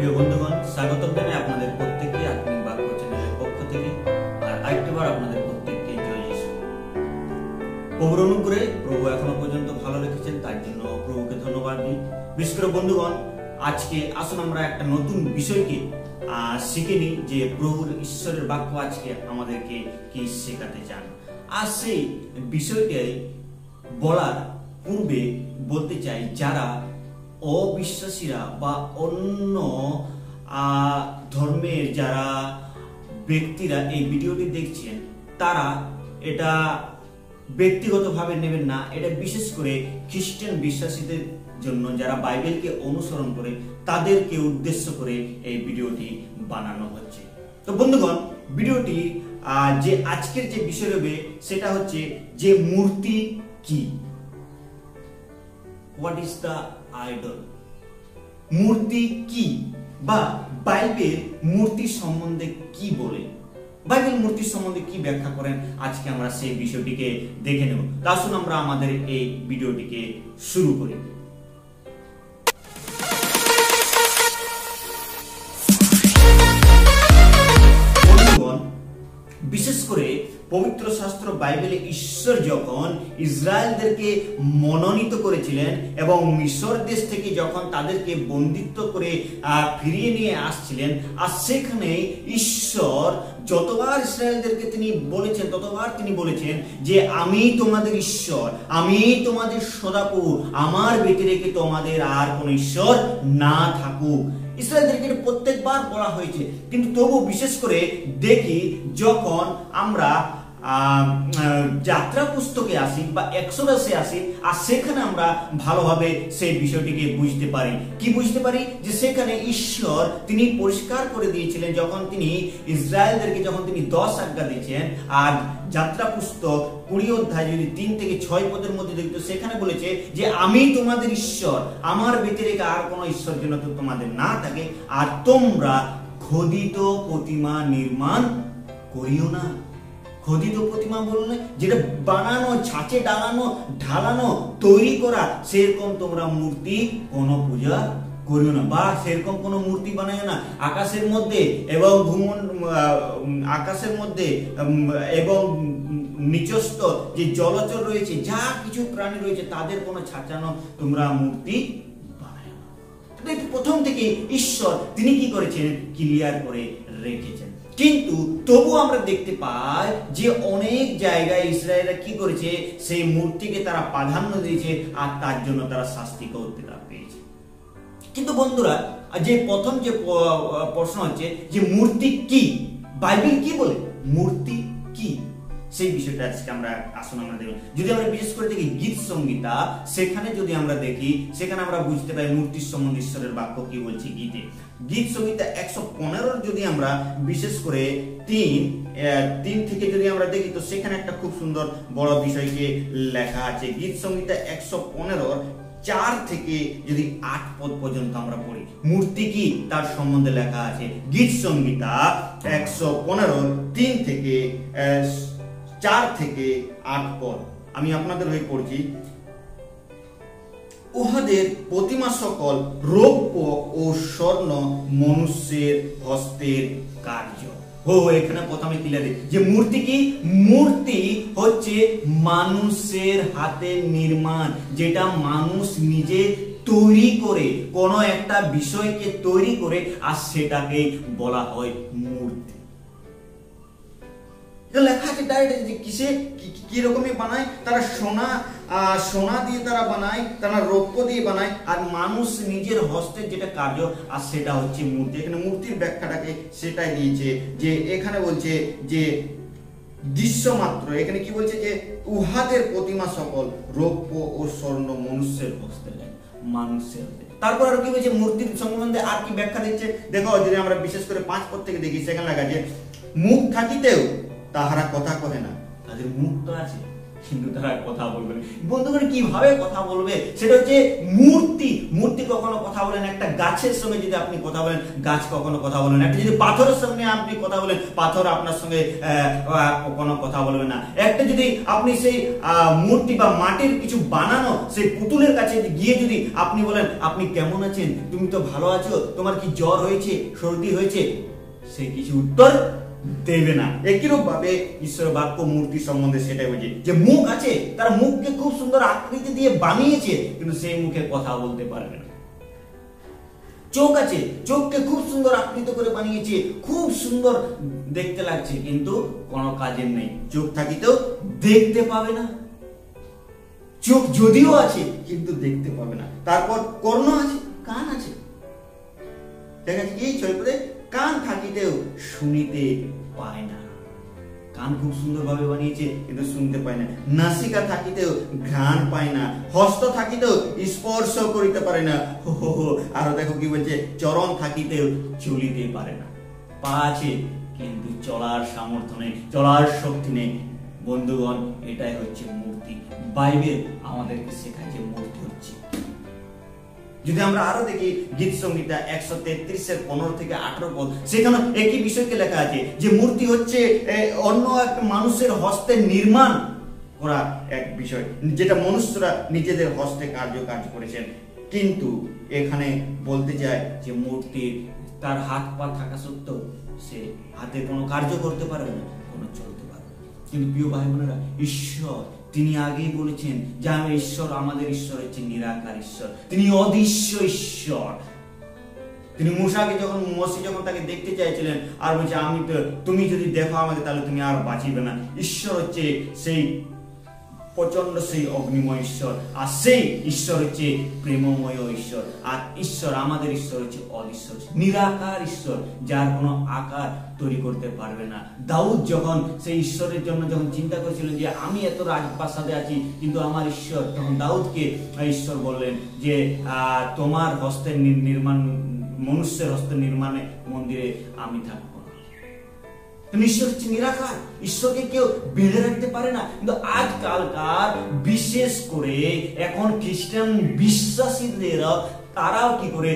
প্রিয় বন্ধুগণ, স্বাগতম জানাই আপনাদের প্রত্যেককে আত্মিক বাক্য চ্যানেলের পক্ষ থেকে। আর আরেকটাবার আপনাদের প্রত্যেককে জয় যিশু। প্রভুর অনুগ্রহে প্রভু এখনো পর্যন্ত ভালো রেখেছেন, তার জন্য প্রভুকে ধন্যবাদ দিই। বিশেষ করে বন্ধুগণ, আজকে আসুন আমরা একটা নতুন বিষয়কে শিখে নিই, যে প্রভুর ঈশ্বরের বাক্য আজকে আমাদেরকে কি শেখাতে চান। আর সেই বিষয়টাই বলার পূর্বে বলতে চাই, যারা অবিশ্বাসীরা বা অন্য ধর্মের যারা ব্যক্তিরা এই ভিডিওটি দেখছেন, তারা এটা ব্যক্তিগতভাবে নেবেন না। এটা বিশেষ করে খ্রিস্টান বিশ্বাসীদের জন্য, যারা বাইবেলকে অনুসরণ করে তাদেরকে উদ্দেশ্য করে এই ভিডিওটি বানানো হচ্ছে। তো বন্ধুগণ, ভিডিওটি যে আজকের যে বিষয় হবে সেটা হচ্ছে যে মূর্তি কি। What is the idol? মূর্তি কি, বা বাইবেল মূর্তি সম্বন্ধে কি বলে, বাইবেল মূর্তি সম্বন্ধে কি ব্যাখ্যা করেন, আজকে আমরা সেই বিষয়টিকে দেখে নেব। আসুন আমরা আমাদের এই ভিডিওটিকে শুরু করি। বিশেষ করে পবিত্র শাস্ত্র বাইবেলে ঈশ্বর যখন ইসরায়েলদেরকে মনোনীত করেছিলেন এবং মিশর দেশ থেকে যখন তাদেরকে বন্দিত্ব করে ফিরিয়ে নিয়ে আসছিলেন, আর সেখানে ঈশ্বর যতবার ইসরায়েলদেরকে তিনি বলেছেন, ততবার তিনি বলেছেন যে আমি তোমাদের ঈশ্বর, আমি তোমাদের সদাপ্রভু, আমার ব্যতিরেকে তোমাদের আর কোন ঈশ্বর না থাকুক। ইসরায়েলদেরকে প্রত্যেকবার বলা হয়েছে, কিন্তু তবু বিশেষ করে দেখি যখন আমরা যাত্রা পুস্তকে আসি বা এক্সোডাসে আসি, আর সেখানে আমরা ভালোভাবে সেই বিষয়টিকে বুঝতে পারি। কি বুঝতে পারি? যে সেখানে ঈশ্বর তিনি পরিষ্কার করে দিয়েছিলেন, যখন তিনি ইসরায়েলদেরকে যখন তিনি 10 আজ্ঞা দিয়েছেন। আর যাত্রা পুস্তক 20 অধ্যায় যদি 3 থেকে 6 পদের মধ্যে দেখতো, সেখানে বলেছে যে আমি তোমাদের ঈশ্বর, আমার ব্যতিরেকে আর কোনো ঈশ্বর যেন তো তোমাদের না থাকে, আর তোমরা খোদিত প্রতিমা নির্মাণ করিও না। খোদিত প্রতিমা বললে যেটা বানানো, ছাঁচে ঢালানো তৈরি করা, সেরকম তোমরা মূর্তি কোনো পূজা করিও না, বা সেরকম কোনো মূর্তি বানায় না। আকাশের মধ্যে এবং এবং নিচস্থ যে জলচর রয়েছে, যা কিছু প্রাণী রয়েছে, তাদের কোনো ছাঁচানো তোমরা মূর্তি বানায় না। প্রথম থেকে ঈশ্বর তিনি কি করেছেন? ক্লিয়ার করে রেখেছেন। কিন্তু তবু আমরা দেখতে পাই যে অনেক জায়গায় ইসরায়েলরা কি করেছে? সেই মূর্তিকে তারা প্রাধান্য দিয়েছে, আর তার জন্য তারা শাস্তিকেও পেয়েছে। কিন্তু বন্ধুরা, যে প্রথম যে প্রশ্ন হচ্ছে যে মূর্তি কি, বাইবেল কি বলে মূর্তি কি, সেই বিষয়টা আজকে আমরা আসুন আমরা দেখব। যদি আমরা বিশেষ করে দেখি গীত সংহিতা, সেখানে যদি আমরা দেখি, সেখানে আমরা বুঝতে পারি মূর্তির সম্বন্ধে ঈশ্বরের বাক্য কি বলছে। গীত সংহিতা 115 যদি আমরা বিশেষ করে 3 থেকে যদি আমরা দেখি, তো সেখানে একটা খুব সুন্দর বড় বিষয়কে লেখা আছে। গীত সংহিতা 115 4 থেকে যদি 8 পদ পর্যন্ত আমরা পড়ি, মূর্তি কি তার সম্বন্ধে লেখা আছে। গীত সংহিতা 115 3 থেকে 4 থেকে 8 পদ আমি আপনাদের হয়ে পড়ছি। উহাদের প্রতিমা সকল রৌপ্য ও স্বর্ণ, মনুষ্যের হস্তের কার্য। এখানে প্রথমে ক্লিয়ার যে মূর্তি কি? মূর্তি হচ্ছে মানুষের হাতের নির্মাণ, যেটা মানুষ নিজে তৈরি করে, কোন একটা বিষয়কে তৈরি করে, আর সেটাকে বলা হয় মূর্তি। লেখা আছে ডাইরেক্ট যে কিসে কি রকমই বানায়। তারা সোনা দিয়ে তারা বানায়, তারা রৌপ্য দিয়ে বানায়, আর মানুষ নিজের হস্তের যেটা কার্য, আর সেটা হচ্ছে মূর্তি। এখানে মূর্তির ব্যাখ্যাটাকে সেটাই দিয়েছে, যে এখানে বলছে যে দৃশ্য মাত্র। এখানে কি বলছে? যে উহাদের প্রতিমা সকল রৌপ্য ও স্বর্ণ, মনুষ্যের হস্তে, মানুষের হস্তে। তারপর আর কি বলছে মূর্তির সম্বন্ধে আর কি ব্যাখ্যা দিচ্ছে দেখো। যদি আমরা বিশেষ করে 5 পদ থেকে দেখি, সেখানে লেখা আছে মুখ থাকিতেও তাহারা কথা কহে না। তাদের মুখ তো আছে, কিন্তু তারা কথা বলবে না। বন্ধুগণ, কিভাবে কথা বলবে? সেটা হচ্ছে মূর্তি কখনো কথা বলেন। একটা গাছের সঙ্গে যদি আপনি কথা বলেন, গাছ কখনো কথা বলবে না। একটা যদি পাথরের সঙ্গে আপনি কথা বলেন, পাথর আপনার সঙ্গে কখনো কথা বলবে না। একটা যদি আপনি সেই মূর্তি বা মাটির কিছু বানানো সেই পুতুলের কাছে গিয়ে যদি আপনি বলেন, আপনি কেমন আছেন, তুমি তো ভালো আছো, তোমার কি জ্বর হয়েছে, সর্দি হয়েছে, সে কিছু উত্তর দেবে না। একইরূপ ভাবে ঈশ্বরের বাক্য মূর্তি সম্বন্ধে সেটাই বলছে যে মুখ আছে, তার মুখকে খুব সুন্দর আকৃতি দিয়ে বানিয়েছে, কিন্তু সেই মুখে কথা বলতে পারবে না। চোখ আছে, চোখকে খুব সুন্দর আকৃত করে বানিয়েছে, খুব সুন্দর দেখতে লাগছে, কিন্তু কোনো কাজের নেই। চোখ থাকিতেও দেখতে পাবে না। চোখ যদিও আছে কিন্তু দেখতে পাবে না। তারপর কর্ণ আছে, কান আছে, ঠিক আছে, এই ছয়পদে কান থাকিতেও শুনিতে পায় না। কান খুব সুন্দর ভাবে বানিয়েছে কিন্তু শুনতে পায় না। নাসিকা থাকিতেও ঘ্রাণ পায় না। হস্ত থাকিতেও স্পর্শ করিতে পারে না। আরো দেখো কি বলছে, চরণ থাকিতেও চলিতে পারে না। পা আছে কিন্তু চলার সামর্থ্য নেই, চলার শক্তি নেই। বন্ধুগণ, এটাই হচ্ছে মূর্তি। বাইবেল আমাদেরকে শেখায় যে মূর্তি হচ্ছে। যদি আমরা আরো দেখি গীত সংহিতা 133-15 থেকে 18 পদ, সেখানে একই বিষয়কে লেখা আছে যে মূর্তি হচ্ছে অন্য এক মানুষের হস্তে নির্মাণ করা এক বিষয়, যেটা মনুষ্যরা নিজেদের হস্তে কার্য করেছেন। কিন্তু এখানে বলতে চায় যে মূর্তি তার হাত পা থাকা সত্ত্বেও সে হাতে কোনো কার্য করতে পারবে না, কোনো চলতে পারবে না। কিন্তু প্রিয় ভাই বোনেরা, ঈশ্বর তিনি আগেই বলেছেন যে আমি ঈশ্বর, আমাদের ঈশ্বর হচ্ছে নিরাকার ঈশ্বর, তিনি অদৃশ্য ঈশ্বর। তিনি মূসাকে যখন তাকে দেখতে চাইছিলেন আর বলছে তুমি যদি দেখো আমাকে তাহলে তুমি আর বাঁচিবে না। ঈশ্বর হচ্ছে সেই প্রচন্ড সেই অগ্নিময় ঈশ্বর, আর সেই ঈশ্বর হচ্ছে প্রেমময় ঈশ্বর। আর ঈশ্বর, আমাদের ঈশ্বর হচ্ছে অদৃশ্য নিরাকার ঈশ্বর, যার কোনো আকার তৈরি করতে পারবে না। দাউদ যখন সেই ঈশ্বরের জন্য যখন চিন্তা করেছিলেন যে আমি এত রাজপ্রাসাদে আছি কিন্তু আমার ঈশ্বর, তখন দাউদকে ঈশ্বর বললেন যে তোমার হস্তের নির্মাণ, মনুষ্যের হস্তের নির্মাণে মন্দিরে আমি থাকবো। ঈশ্বর হচ্ছে নিরাকার, ঈশ্বরকে কেউ বেঁধে রাখতে পারে না। কিন্তু আজকালকার বিশেষ করে এখন খ্রিস্টান বিশ্বাসীদেরা তারাও কি করে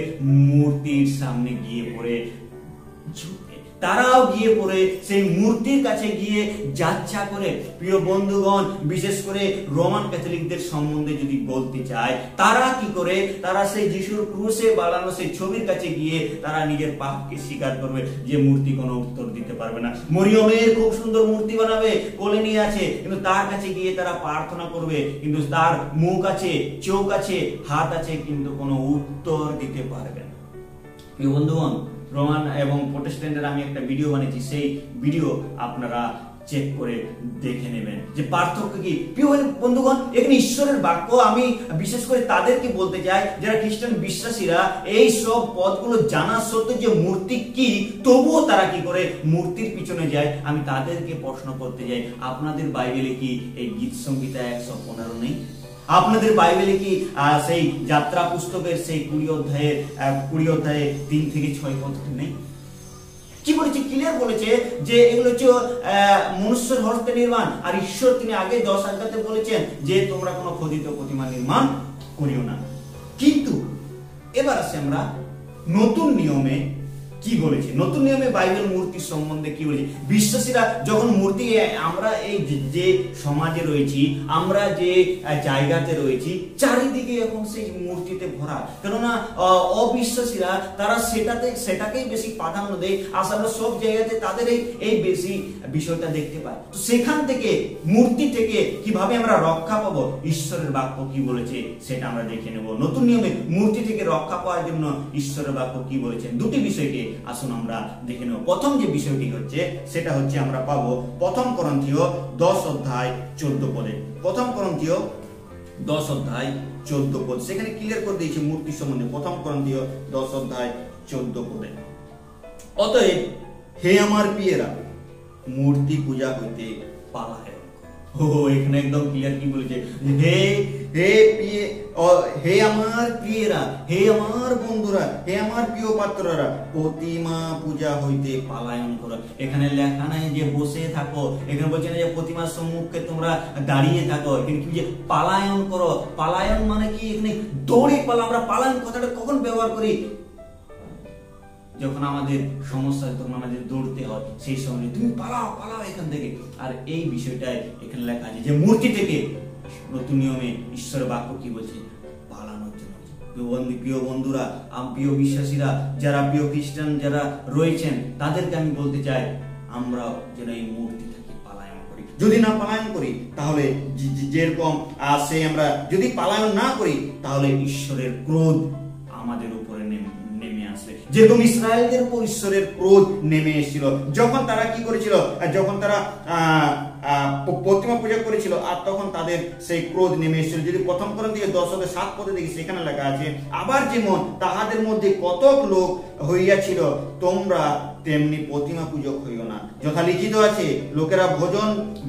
মূর্তির সামনে গিয়ে পড়ে, তারাও গিয়ে পড়ে সেই মূর্তির কাছে গিয়ে যাচ্ছা করে। প্রিয় বন্ধুগণ, বিশেষ করে রোমান ক্যাথলিকদের সম্বন্ধে যদি বলতে চায়, তারা কি করে, তারা সেই যিশুর ক্রুশে বানানো সেই ছবির কাছে গিয়ে তারা নিজের পাপকে স্বীকার করবে যে মূর্তি কোনো উত্তর দিতে পারবে না। মরিয়মের খুব সুন্দর মূর্তি বানাবে, কোলে নিয়ে আছে, কিন্তু তার কাছে গিয়ে তারা প্রার্থনা করবে, কিন্তু তার মুখ আছে, চোখ আছে, হাত আছে, কিন্তু কোনো উত্তর দিতে পারবে না। প্রিয় বন্ধুগণ, রোমান এবং প্রোটেস্ট্যান্টের আমি একটা ভিডিও বানিয়েছি, সেই ভিডিও আপনারা চেক করে দেখে নেবেন যে পার্থক্য কি। প্রিয় বন্ধুগণ, এখানে ঈশ্বরের বাক্য আমি বিশেষ করে তাদেরকে বলতে চাই যারা খ্রিস্টান বিশ্বাসীরা এই সব পদগুলো জানা সত্ত্বেও যে মূর্তি কি, তবুও তারা কি করে মূর্তির পিছনে যায়। আমি তাদেরকে প্রশ্ন করতে যাই, আপনাদের বাইবেলে কি এই গীত সংহিতা 115 নেই? আপনাদের বাইবেলে কি সেই যাত্রা পুস্তকের সেই 20 অধ্যায়ে 3 থেকে 6 পদ নেই? কি বলেছে? ক্লিয়ার বলেছে যে এগুলো হচ্ছে মনুষ্যের হস্তে নির্মাণ। আর ঈশ্বর তিনি আগে 10 আজ্ঞাতে বলেছেন যে তোমরা কোনো খোদিত প্রতিমা নির্মাণ করিও না। কিন্তু এবার আসে আমরা নতুন নিয়মে কি বলেছে। নতুন নিয়মে বাইবেল মূর্তির সম্বন্ধে কি বলেছে? বিশ্বাসীরা যখন মূর্তি, আমরা এই যে সমাজে রয়েছি, আমরা যে জায়গাতে রয়েছি, চারিদিকে এখন সেই মূর্তিতে ভরা। কেননা অবিশ্বাসীরা তারা সেটাকেই বেশি প্রাধান্য দেয়। আসলে সব জায়গাতে তাদের এই বেশি বিষয়টা দেখতে পায়। তো সেখান থেকে, মূর্তি থেকে কিভাবে আমরা রক্ষা পাবো, ঈশ্বরের বাক্য কি বলেছে সেটা আমরা দেখে নেব। নতুন নিয়মে মূর্তি থেকে রক্ষা পাওয়ার জন্য ঈশ্বরের বাক্য কি বলেছেন, দুটি বিষয়কে আসুন আমরা দেখে নেব। প্রথম যে বিষয়টি হচ্ছে সেটা হচ্ছে আমরা পাবো 1 করন্থীয় 10 অধ্যায় 14 পদে। 1 করন্থীয় 10 অধ্যায় 14 পদ, সেখানে ক্লিয়ার করে দিয়েছে মূর্তি সম্বন্ধে। 1 করন্থীয় 10 অধ্যায় 14 পদে, অতএব হে আমার প্রিয়েরা, মূর্তি পূজা হইতে পালায়ন। ও এখানে একদম ক্লিয়ার কি বলেছে, হে হে হে আমার প্রিয়েরা, হে আমার বন্ধুরা, হে আমার প্রিয় পাত্ররা, প্রতিমা পূজা হইতে পালায়ন করো। এখানে লেখা নাই যে বসে থাকো, এখানে বলছে না যে প্রতিমার সম্মুখে তোমরা দাঁড়িয়ে থাকো, কিন্তু যে পালায়ন করো। পালায়ন মানে কি, এখানে দৌড়ে পালা। আমরা পালায়ন কথাটা কখন ব্যবহার করি? যখন আমাদের সমস্যা, তখন আমাদের দৌড়তে হয়, সেই সময় তুমি পালাও পালাও এখান থেকে। আর এই বিষয়টাই এখানে লেখা আছে যে মূর্তি থেকে নতুন নিয়মে ঈশ্বরের বাক্য কি বলছে, পালানোর জন্য। প্রিয় বন্ধুরা, প্রিয় বিশ্বাসীরা, যারা প্রিয় খ্রিস্টান যারা রয়েছেন, তাদেরকে আমি বলতে চাই, আমরা যেন এই মূর্তি থেকে পালায়ন করি। যদি না পালায়ন করি, তাহলে যেরকম আসে, আমরা যদি পালায়ন না করি, তাহলে ঈশ্বরের ক্রোধ আমাদের উপরে নেমে আসবে। যেরকম ইসরায়েলদের উপর ঈশ্বরের ক্রোধ নেমে এসেছিল যখন তারা কি করেছিল, যখন তারা প্রতিমা পূজা করেছিল, আর তখন তাদের সেই ক্রোধ নেমে এসেছিল। যদি প্রথম করন্থীয় 10:7 দেখি, সেখানে লেখা আছে, আবার যেমন তাহাদের মধ্যে কতক লোক হইয়াছিল, তোমরা তেমনি প্রতিমা পূজক হইও না। যথা লিখিত আছে, লোকেরা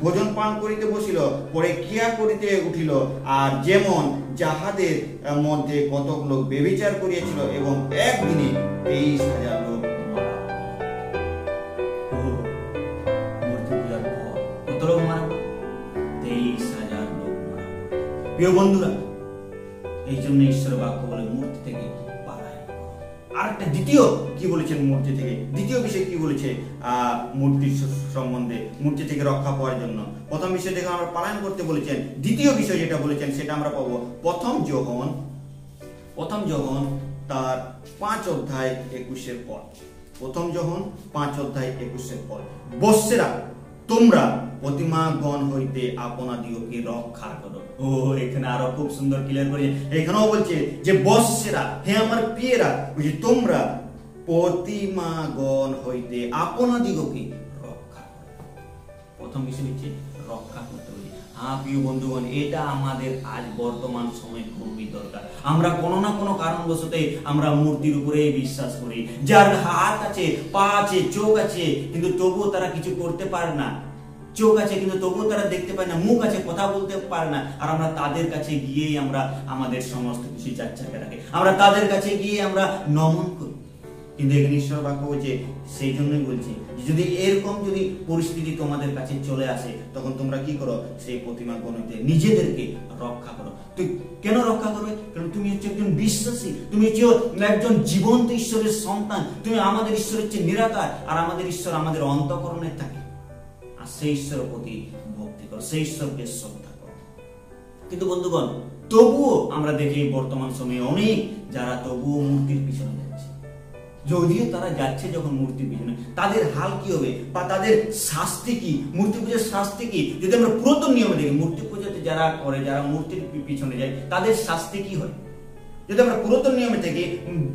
ভোজন পান করিতে বসিল, পরে ক্রিয়া করিতে উঠিল। আর যেমন যাহাদের মধ্যে কতক লোক ব্যভিচার করিয়াছিল, এবং একদিনে 23,000 লোক মারা। 23,000 লোক মারা। প্রিয় বন্ধুরা, এই জন্য ঈশ্বরের বাক্য বলে মূর্তি থেকে পালায়। আর একটা দ্বিতীয় কি বলেছেন মূর্তি থেকে, দ্বিতীয় বিষয় কি বলেছে মূর্তির সম্বন্ধে, মূর্তি থেকে রক্ষা পাওয়ার জন্য। প্রথম বিষয় থেকে আমরা পালন করতে বলেছেন, দ্বিতীয় বিষয় যেটা বলেছেন সেটা আমরা পাবো প্রথম যোহন তার 5:21 পদ। প্রথম যোহন 5:21 পদ, বৎসেরা তোমরা প্রতিমাগণ হইতে আপনাদিগকে রক্ষা করো। ও এখানে আরো খুব সুন্দর ক্লিয়ার করে এখানেও বলছে যে বৎসেরা, হে আমার প্রিয়েরা, বুঝি তোমরা প্রতিমাগণ হইতে আপনাদিগকে রক্ষা করো। প্রথম বিষয় হচ্ছে রক্ষা করতে হবে। হ্যাঁ প্রিয় বন্ধুগণ, এটা আমাদের আজ বর্তমান সময়ে খুবই দরকার। আমরা কোনো না কোনো কারণবশত আমরা মূর্তির উপরে বিশ্বাস করি। যার হাত আছে, পা আছে, চোখ আছে, কিন্তু তবুও তারা কিছু করতে পারে না। চোখ আছে কিন্তু তবুও তারা দেখতে পায় না, মুখ আছে কথা বলতে পারে না, আর আমরা তাদের কাছে গিয়েই আমরা আমাদের সমস্ত কিছু চাচ্চাকে রাখি, আমরা তাদের কাছে গিয়ে আমরা নমন করি। কিন্তু এখানে ঈশ্বর বাক্য বলছে, সেই জন্যই বলছি যদি এরকম যদি পরিস্থিতি তোমাদের কাছে চলে আসে, তখন তোমরা কি করো, সেই প্রতিমা গণতে নিজেদেরকে রক্ষা করো। তুই কেন রক্ষা করবে? কারণ তুমি হচ্ছে একজন বিশ্বাসী, তুমি হচ্ছে একজন জীবন্ত ঈশ্বরের সন্তান, তুমি আমাদের ঈশ্বর হচ্ছে নিরাকার, আর আমাদের ঈশ্বর আমাদের অন্তঃকরণে থাকে। আর সেই ঈশ্বরের প্রতি ভক্তি করো, সেই ঈশ্বরকে শ্রদ্ধা করো। কিন্তু বন্ধুগণ, তবুও আমরা দেখি বর্তমান সময়ে অনেক যারা তবুও মূর্তির পিছনে যাচ্ছে। যদিও তারা যাচ্ছে যখন মূর্তির পিছনে, তাদের হাল কি হবে বা তাদের শাস্তি কি, মূর্তি পূজার শাস্তি কি? যদি আমরা পুরাতন নিয়মে দেখি, মূর্তি পূজাতে যারা করে, যারা মূর্তির পিছনে যায়, তাদের শাস্তি কি হয়? যদি আমরা পুরাতন নিয়মে থেকে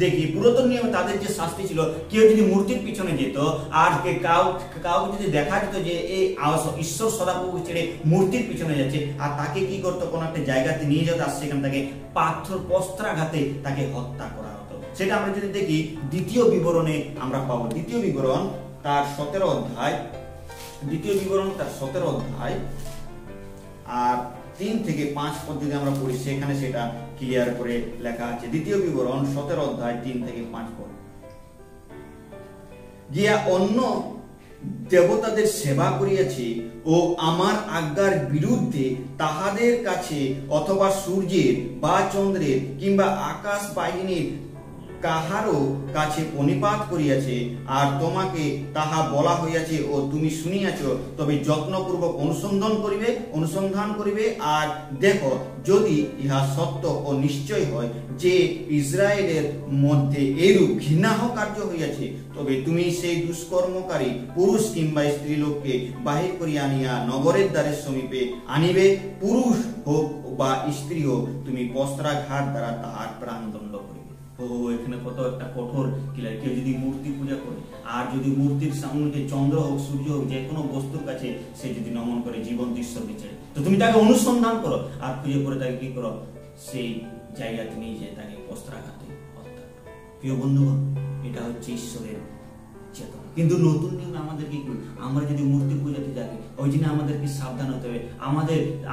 দেখি, পুরাতন নিয়মে তাদের যে শাস্তি ছিল, কেউ যদি মূর্তির পিছনে যেত আর কাউকে যদি দেখা যেত যে এই ঈশ্বর সদাপ্রভু ছেড়ে মূর্তির পিছনে যাচ্ছে, আর তাকে কি করতো, কোনো একটা জায়গাতে নিয়ে যেত, আর সেখান থেকে পাথর বস্ত্রাঘাতে তাকে হত্যা করা হতো। সেটা আমরা যদি দেখি দ্বিতীয় বিবরণে আমরা পাবো। দ্বিতীয় বিবরণ তার 17 অধ্যায়, দ্বিতীয় বিবরণ তার 17 অধ্যায় আর 3 থেকে 5 পদ যদি আমরা পড়ি, সেখানে সেটা ক্লিয়ার করে লেখা আছে। দ্বিতীয় বিবরণ 17 অধ্যায় 3 থেকে 5 পদ, গিয়া অন্য দেবতাদের সেবা করিয়াছি ও আমার আজ্ঞার বিরুদ্ধে তাহাদের কাছে অথবা সূর্যের বা চন্দ্রের কিংবা আকাশ বাহিনীর কাহারও কাছে প্রণিপাত করিয়াছে, আর তোমাকে তাহা বলা হইয়াছে ও তুমি শুনিয়াছ, তবে যত্নপূর্বক অনুসন্ধান করিবে আর দেখো, যদি ইহা সত্য ও নিশ্চয় হয় যে ইসরায়েলের মধ্যে এরূপ ঘৃণাহ কার্য হইয়াছে, তবে তুমি সেই দুষ্কর্মকারী পুরুষ কিংবা স্ত্রী লোককে বাহির করিয়া আনিয়া নগরের দ্বারের সমীপে আনিবে, পুরুষ হোক বা স্ত্রী হোক, তুমি বস্ত্রাঘাত দ্বারা তাহার প্রাণদণ্ড করিবে। ও এখানে কত একটা কঠোর ক্লিয়ার। কেউ যদি মূর্তি পূজা করে, আর যদি মূর্তির সামনে চন্দ্র হোক, সূর্য হোক, যে কোনো বস্তুর কাছে সে যদি নমন করে জীবন্ত ঈশ্বরকে ছেড়ে, তো তুমি তাকে অনুসন্ধান করো আর খুঁজে করে তাকে কি করো, সেই জায়গাতে নিয়ে যেয়ে তাকে বস্ত্রাঘাতে হত্যা করো। প্রিয় বন্ধুগণ, এটা হচ্ছে ঈশ্বরের চেতনা। কিন্তু নতুন নিয়মে আমাদেরকে কি, আমরা যদি মূর্তি পূজাতে যাই ওই জন্য আমাদেরকে সাবধান হতে হবে।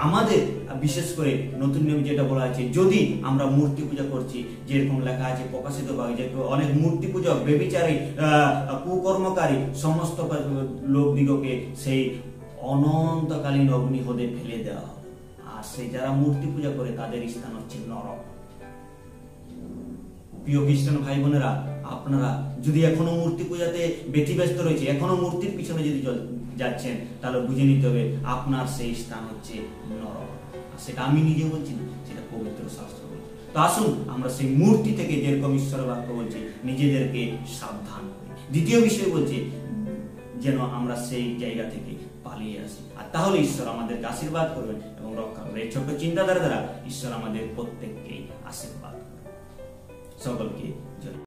আমাদের বিশেষ করে নতুন নিয়ম যেটা বলা আছে, যদি আমরা মূর্তি পূজা করছি, যেরকম লেখা আছে প্রকাশিত ভাগে, যে অনেক মূর্তি পূজক, ব্যভিচারী, কুকর্মকারী সমস্ত লোকদিগকে সেই অনন্তকালীন অগ্নিহোদে ফেলে দেওয়া হবে। আর সেই যারা মূর্তি পূজা করে তাদের স্থান হচ্ছে নরক। প্রিয় খ্রিস্টান ভাই বোনেরা, আপনারা যদি এখনো মূর্তি পূজাতে ব্যতিব্যস্ত রয়েছে, এখনো মূর্তির পিছনে যদি যাচ্ছেন, তাহলে বুঝে নিতে হবে আপনার সেই স্থান হচ্ছে নরক। আর সেটা আমি নিজে বলছি না, সেটা পবিত্র শাস্ত্র বলছে। তো আসুন আমরা সেই মূর্তি থেকে, যেরকম ঈশ্বরের বাক্য বলছে, নিজেদেরকে সাবধান করি। দ্বিতীয় বিষয় বলছে যেন আমরা সেই জায়গা থেকে পালিয়ে আসি, আর তাহলে ঈশ্বর আমাদেরকে আশীর্বাদ করবেন এবং রক্ষা করবেন। এই ছোট্ট চিন্তাধারা দ্বারা ঈশ্বর আমাদের প্রত্যেককে আশীর্বাদ করবেন। সকলকে জয়।